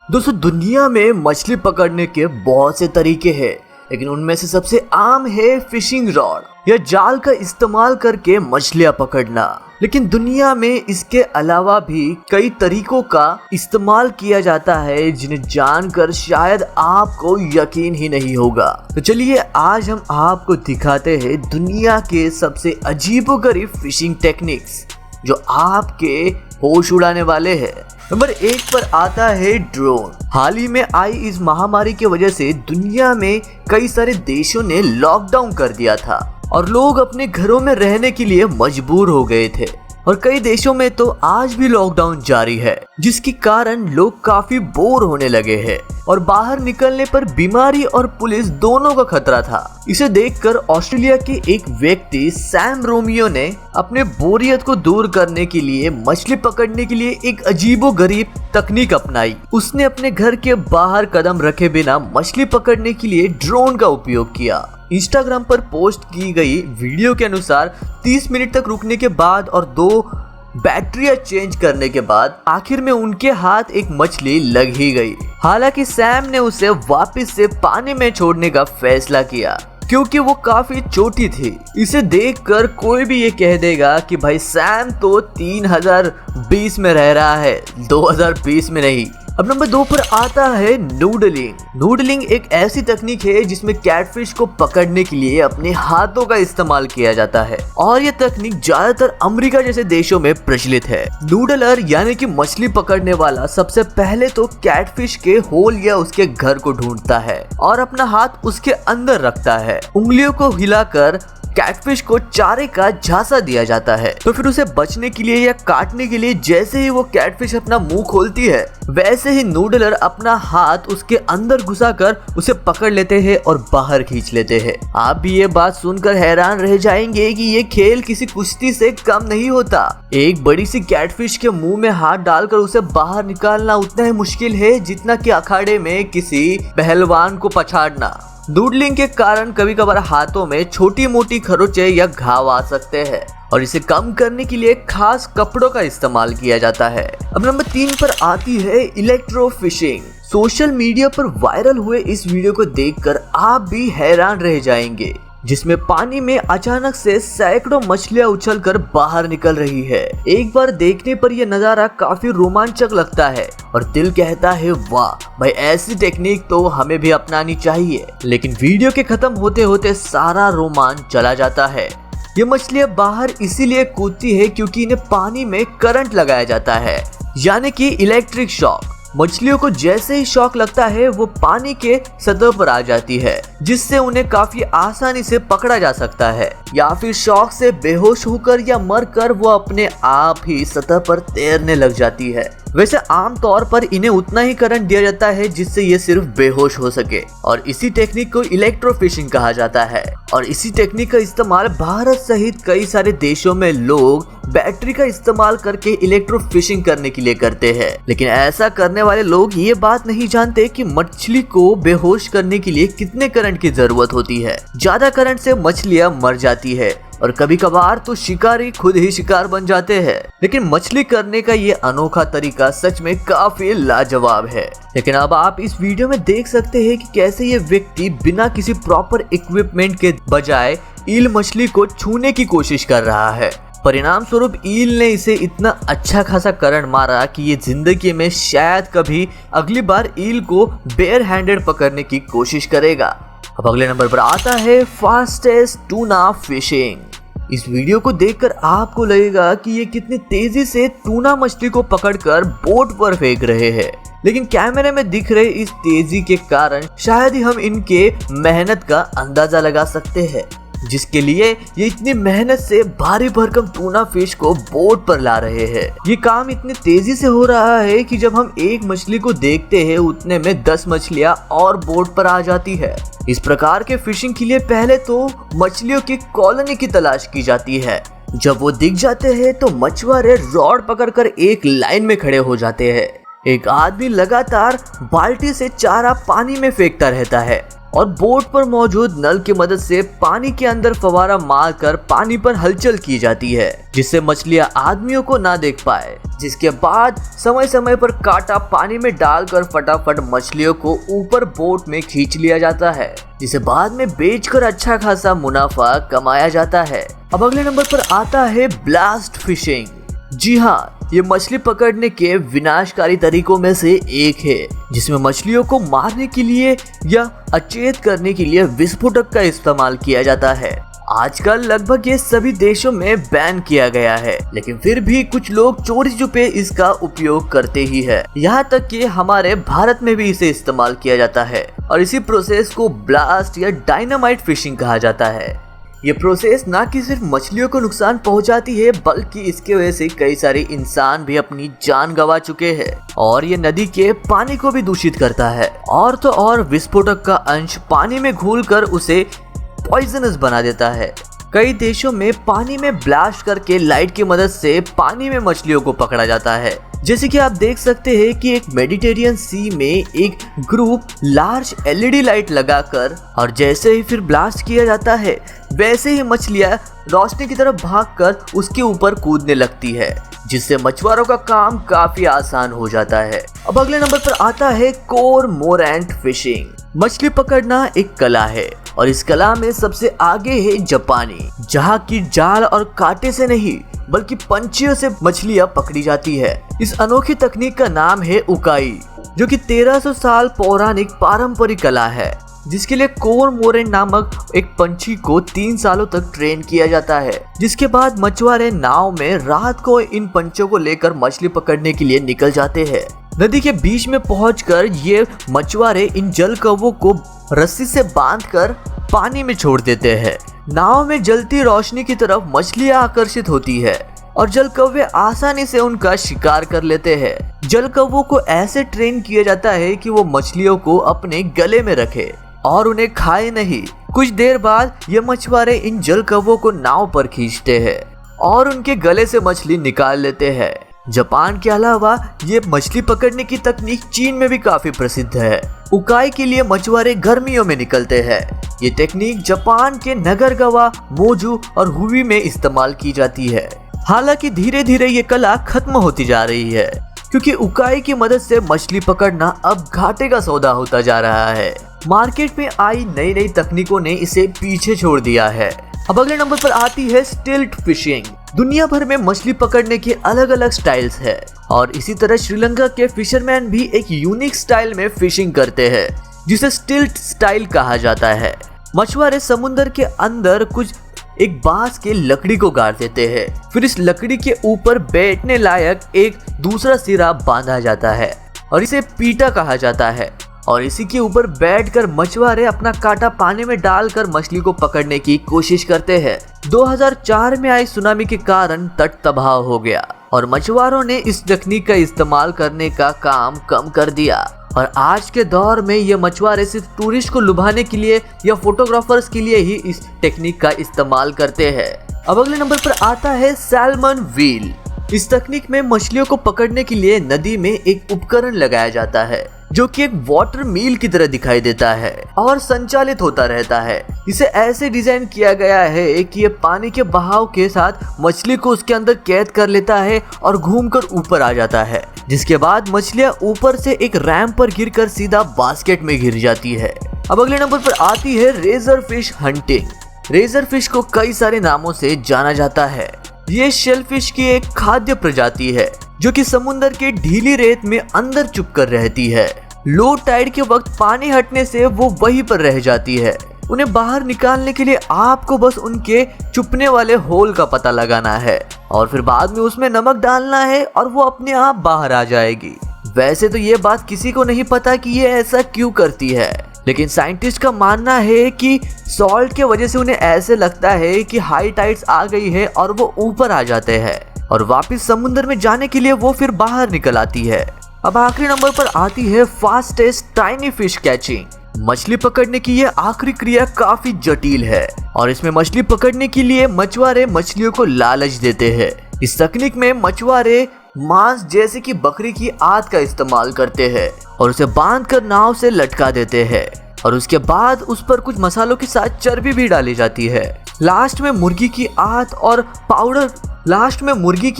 दोस्तों, दुनिया में मछली पकड़ने के बहुत से तरीके हैं, लेकिन उनमें से सबसे आम है फिशिंग रॉड या जाल का इस्तेमाल करके मछलियां पकड़ना। लेकिन दुनिया में इसके अलावा भी कई तरीकों का इस्तेमाल किया जाता है जिन्हें जानकर शायद आपको यकीन ही नहीं होगा। तो चलिए आज हम आपको दिखाते हैं दुनिया के सबसे अजीबोगरीब फिशिंग टेक्निक्स जो आपके होश उड़ाने वाले हैं। नंबर 1 पर आता है ड्रोन। हाल ही में आई इस महामारी की वजह से दुनिया में कई सारे देशों ने लॉकडाउन कर दिया था और लोग अपने घरों में रहने के लिए मजबूर हो गए थे और कई देशों में तो आज भी लॉकडाउन जारी है, जिसके कारण लोग काफी बोर होने लगे हैं और बाहर निकलने पर बीमारी और पुलिस दोनों का खतरा था। इसे देखकर ऑस्ट्रेलिया के एक व्यक्ति सैम रोमियो ने अपने बोरियत को दूर करने के लिए मछली पकड़ने के लिए एक अजीबोगरीब तकनीक अपनाई। उसने अपने घर के बाहर कदम रखे बिना मछली पकड़ने के लिए ड्रोन का उपयोग किया। इंस्टाग्राम पर पोस्ट की गई वीडियो के अनुसार 30 मिनट तक रुकने के बाद और 2 बैटरियां चेंज करने के बाद आखिर में उनके हाथ एक मछली लग ही गई। हालांकि सैम ने उसे वापस से पानी में छोड़ने का फैसला किया क्योंकि वो काफी छोटी थी। इसे देखकर कोई भी ये कह देगा कि भाई सैम तो 3020 में रह रहा है, 2020 में नहीं। अब नंबर 2 पर आता है नूडलिंग। नूडलिंग एक ऐसी तकनीक है जिसमें कैटफिश को पकड़ने के लिए अपने हाथों का इस्तेमाल किया जाता है और यह तकनीक ज्यादातर अमेरिका जैसे देशों में प्रचलित है। नूडलर यानी कि मछली पकड़ने वाला सबसे पहले तो कैटफिश के होल या उसके घर को ढूंढता है और अपना हाथ उसके अंदर रखता है। उंगलियों को हिलाकर कैटफिश को चारे का झांसा दिया जाता है, तो फिर उसे बचने के लिए या काटने के लिए जैसे ही वो कैटफिश अपना मुंह खोलती है वैसे ही नूडलर अपना हाथ उसके अंदर घुसाकर उसे पकड़ लेते हैं और बाहर खींच लेते हैं। आप भी ये बात सुनकर हैरान रह जाएंगे कि ये खेल किसी कुश्ती से कम नहीं होता। एक बड़ी सी कैटफिश के मुंह में हाथ डालकर उसे बाहर निकालना उतना ही मुश्किल है जितना कि अखाड़े में किसी पहलवान को पछाड़ना। नूडलिंग के कारण कभी कभार हाथों में छोटी मोटी खरोंचे या घाव आ सकते हैं और इसे कम करने के लिए खास कपड़ों का इस्तेमाल किया जाता है। अब नंबर 3 पर आती है इलेक्ट्रो फिशिंग। सोशल मीडिया पर वायरल हुए इस वीडियो को देखकर आप भी हैरान रह जाएंगे, जिसमें पानी में अचानक से सैकड़ों मछलियां उछलकर बाहर निकल रही है। एक बार देखने पर यह नजारा काफी रोमांचक लगता है और दिल कहता है वाह भाई, ऐसी टेक्निक तो हमें भी अपनानी चाहिए। लेकिन वीडियो के खत्म होते होते सारा रोमांच चला जाता है। ये मछलियां बाहर इसीलिए कूदती है क्योंकि इन्हें पानी में करंट लगाया जाता है, यानी कि इलेक्ट्रिक शॉक। मछलियों को जैसे ही शॉक लगता है वो पानी के सतह पर आ जाती है, जिससे उन्हें काफी आसानी से पकड़ा जा सकता है, या फिर शॉक से बेहोश होकर या मरकर वो अपने आप ही सतह पर तैरने लग जाती है। वैसे आमतौर पर इन्हें उतना ही करंट दिया जाता है जिससे ये सिर्फ बेहोश हो सके और इसी टेक्निक को इलेक्ट्रो फिशिंग कहा जाता है। और इसी टेक्निक का इस्तेमाल भारत सहित कई सारे देशों में लोग बैटरी का इस्तेमाल करके इलेक्ट्रो फिशिंग करने के लिए करते हैं। लेकिन ऐसा करने वाले लोग ये बात नहीं जानते कि मछली को बेहोश करने के लिए कितने करंट की जरूरत होती है। ज्यादा करंट से मछलियां मर जाती है और कभी कभार तो शिकारी खुद ही शिकार बन जाते हैं। लेकिन मछली करने का ये अनोखा तरीका सच में काफी लाजवाब है। लेकिन अब आप इस वीडियो में देख सकते हैं कि कैसे ये व्यक्ति बिना किसी प्रॉपर इक्विपमेंट के बजाय ईल मछली को छूने की कोशिश कर रहा है। परिणाम स्वरूप ईल ने इसे इतना अच्छा खासा करंट मारा कि ये जिंदगी में शायद कभी अगली बार ईल को बेयर हैंडेड पकड़ने की कोशिश करेगा। अब अगले नंबर पर आता है फास्टेस्ट टूना फिशिंग। इस वीडियो को देखकर आपको लगेगा कि ये कितनी तेजी से टूना मछली को पकड़कर बोट पर फेंक रहे हैं, लेकिन कैमरे में दिख रहे इस तेजी के कारण शायद ही हम इनके मेहनत का अंदाजा लगा सकते हैं, जिसके लिए ये इतनी मेहनत से भारी भरकम टूना फिश को बोट पर ला रहे हैं। ये काम इतनी तेजी से हो रहा है कि जब हम एक मछली को देखते हैं उतने में 10 मछलियां और बोट पर आ जाती है। इस प्रकार के फिशिंग के लिए पहले तो मछलियों की कॉलोनी की तलाश की जाती है। जब वो दिख जाते हैं तो मछुआरे रॉड पकड़कर एक लाइन में खड़े हो जाते हैं। एक आदमी लगातार बाल्टी से चारा पानी में फेंकता रहता है और बोट पर मौजूद नल की मदद से पानी के अंदर फवारा मारकर पानी पर हलचल की जाती है, जिससे मछलियां आदमियों को ना देख पाए। जिसके बाद समय समय पर कांटा पानी में डालकर फटाफट मछलियों को ऊपर बोट में खींच लिया जाता है, जिसे बाद में बेचकर अच्छा खासा मुनाफा कमाया जाता है। अब अगले नंबर पर आता है ब्लास्ट फिशिंग। जी हाँ, ये मछली पकड़ने के विनाशकारी तरीकों में से एक है, जिसमें मछलियों को मारने के लिए या अचेत करने के लिए विस्फोटक का इस्तेमाल किया जाता है। आजकल लगभग ये सभी देशों में बैन किया गया है, लेकिन फिर भी कुछ लोग चोरी छुपे इसका उपयोग करते ही है। यहाँ तक कि हमारे भारत में भी इसे इस्तेमाल किया जाता है और इसी प्रोसेस को ब्लास्ट या डायनामाइट फिशिंग कहा जाता है। ये प्रोसेस ना कि सिर्फ मछलियों को नुकसान पहुंचाती है, बल्कि इसके वजह से कई सारे इंसान भी अपनी जान गंवा चुके हैं और ये नदी के पानी को भी दूषित करता है। और तो और विस्फोटक का अंश पानी में घुलकर उसे पॉइजनस बना देता है। कई देशों में पानी में ब्लास्ट करके लाइट की मदद से पानी में मछलियों को पकड़ा जाता है। जैसे कि आप देख सकते हैं कि एक मेडिटेरियन सी में एक ग्रुप लार्ज एलईडी लाइट लगाकर और जैसे ही फिर ब्लास्ट किया जाता है, वैसे ही मछलियां रोशनी की तरफ भागकर उसके ऊपर कूदने लगती है, जिससे मछुआरों का काम काफी आसान हो जाता है। अब अगले नंबर पर आता है कोरमोरेंट फिशिंग। मछली पकड़ना एक कला है और इस कला में सबसे आगे है जापानी, जहाँ की जाल और कांटे से नहीं बल्कि पंछियों से मछलियां पकड़ी जाती है। इस अनोखी तकनीक का नाम है उकाई, जो कि 1300 साल पौराणिक पारंपरिक कला है, जिसके लिए कोरमोरेंट नामक एक पंछी को 3 सालों तक ट्रेन किया जाता है। जिसके बाद मछुआरे नाव में रात को इन पंछियों को लेकर मछली पकड़ने के लिए निकल जाते हैं। नदी के बीच में पहुंचकर ये मछुआरे इन जल कौवों को रस्सी से बांधकर पानी में छोड़ देते हैं। नाव में जलती रोशनी की तरफ मछलियां आकर्षित होती है और जल कौवे आसानी से उनका शिकार कर लेते हैं। जल कौवों को ऐसे ट्रेन किया जाता है कि वो मछलियों को अपने गले में रखे और उन्हें खाए नहीं। कुछ देर बाद ये मछुआरे इन जल कौवों को नाव पर खींचते हैं और उनके गले से मछली निकाल लेते हैं। जापान के अलावा ये मछली पकड़ने की तकनीक चीन में भी काफी प्रसिद्ध है। उकाई के लिए मछुआरे गर्मियों में निकलते हैं। ये टेक्निक जापान के नगरगावा, मोजू और हुबी में इस्तेमाल की जाती है। हालांकि धीरे धीरे ये कला खत्म होती जा रही है, क्योंकि उकाई की मदद से मछली पकड़ना अब घाटे का सौदा होता जा रहा है। मार्केट में आई नई नई तकनीकों ने इसे पीछे छोड़ दिया है। अब अगले नंबर पर आती है स्टिल्ट फिशिंग। दुनिया भर में मछली पकड़ने के अलग अलग स्टाइल्स है और इसी तरह श्रीलंका के फिशरमैन भी एक यूनिक स्टाइल में फिशिंग करते हैं, जिसे स्टिल्ट स्टाइल कहा जाता है। मछुआरे समुद्र के अंदर कुछ एक बांस के लकड़ी को गाड़ देते हैं, फिर इस लकड़ी के ऊपर बैठने लायक एक दूसरा सिरा बांधा जाता है और इसे पीटा कहा जाता है और इसी के ऊपर बैठकर मछुआरे अपना कांटा पानी में डालकर मछली को पकड़ने की कोशिश करते हैं। 2004 में आई सुनामी के कारण तट तबाह हो गया और मछुआरों ने इस तकनीक का इस्तेमाल करने का काम कम कर दिया और आज के दौर में ये मछुआरे सिर्फ टूरिस्ट को लुभाने के लिए या फोटोग्राफर्स के लिए ही इस टेक्निक का इस्तेमाल करते हैं। अब अगले नंबर पर आता है सैल्मन व्हील। इस तकनीक में मछलियों को पकड़ने के लिए नदी में एक उपकरण लगाया जाता है, जो कि एक वाटर मील की तरह दिखाई देता है और संचालित होता रहता है। इसे ऐसे डिजाइन किया गया है कि ये पानी के बहाव के साथ मछली को उसके अंदर कैद कर लेता है और घूमकर ऊपर आ जाता है, जिसके बाद मछलियां ऊपर से एक रैंप पर गिरकर सीधा बास्केट में गिर जाती है। अब अगले नंबर पर आती है razor fish hunting. Razor fish को कई सारे नामों से जाना जाता है। ये शेलफिश की एक खाद्य प्रजाति है, जो कि समुद्र के ढीली रेत में अंदर छुप कर रहती है। लो टाइड के वक्त पानी हटने से वो वहीं पर रह जाती है। उन्हें बाहर निकालने के लिए आपको बस उनके छुपने वाले होल का पता लगाना है और फिर बाद में उसमें नमक डालना है और वो अपने आप बाहर आ जाएगी। वैसे तो ये बात किसी को नहीं पता कि ये ऐसा क्यों करती है, लेकिन साइंटिस्ट का मानना है कि सॉल्ट के वजह से उन्हें ऐसे लगता है कि हाई टाइड्स आ गई है और वो ऊपर आ जाते हैं और वापस समुद्र में जाने के लिए वो फिर बाहर निकल आती है। अब आखिरी नंबर पर आती है फास्टेस्ट टाइनी फिश कैचिंग। मछली पकड़ने की ये आखिरी क्रिया काफी जटिल है और इसमें मछली पकड़ने के लिए मछुआरे मछलियों को लालच देते हैं। इस तकनीक में मछुआरे मांस जैसे कि बकरी की आंत का इस्तेमाल करते हैं और उसे बांधकर नाव से लटका देते हैं और उसके बाद उस पर कुछ मसालों के साथ चर्बी भी डाली जाती है। लास्ट में मुर्गी की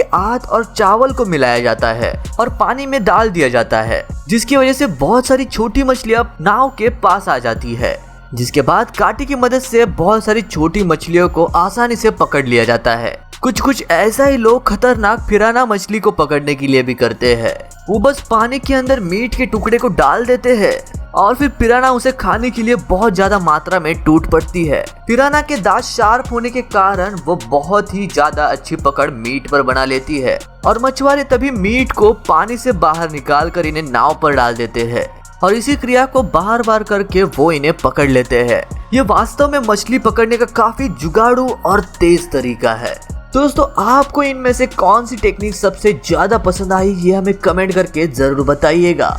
आंत और चावल को मिलाया जाता है और पानी में डाल दिया जाता है, जिसकी वजह से बहुत सारी छोटी मछलियां नाव के पास आ जाती है। जिसके बाद कांटे की मदद से बहुत सारी छोटी मछलियों को आसानी से पकड़ लिया जाता है। कुछ ऐसा ही लोग खतरनाक पिराना मछली को पकड़ने के लिए भी करते हैं। वो बस पानी के अंदर मीट के टुकड़े को डाल देते हैं और फिर पिराना उसे खाने के लिए बहुत ज्यादा मात्रा में टूट पड़ती है। पिराना के दांत शार्प होने के कारण वो बहुत ही ज्यादा अच्छी पकड़ मीट पर बना लेती है और मछुआरे तभी मीट को पानी से बाहर निकाल कर इन्हें नाव पर डाल देते हैं और इसी क्रिया को बार बार करके वो इन्हें पकड़ लेते हैं। ये वास्तव में मछली पकड़ने का काफी जुगाड़ू और तेज तरीका है। दोस्तों, आपको इनमें से कौन सी टेक्निक सबसे ज्यादा पसंद आई ये हमें कमेंट करके जरूर बताइएगा।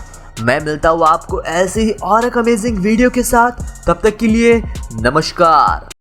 मैं मिलता हूँ आपको ऐसे ही और एक अमेजिंग वीडियो के साथ। तब तक के लिए नमस्कार।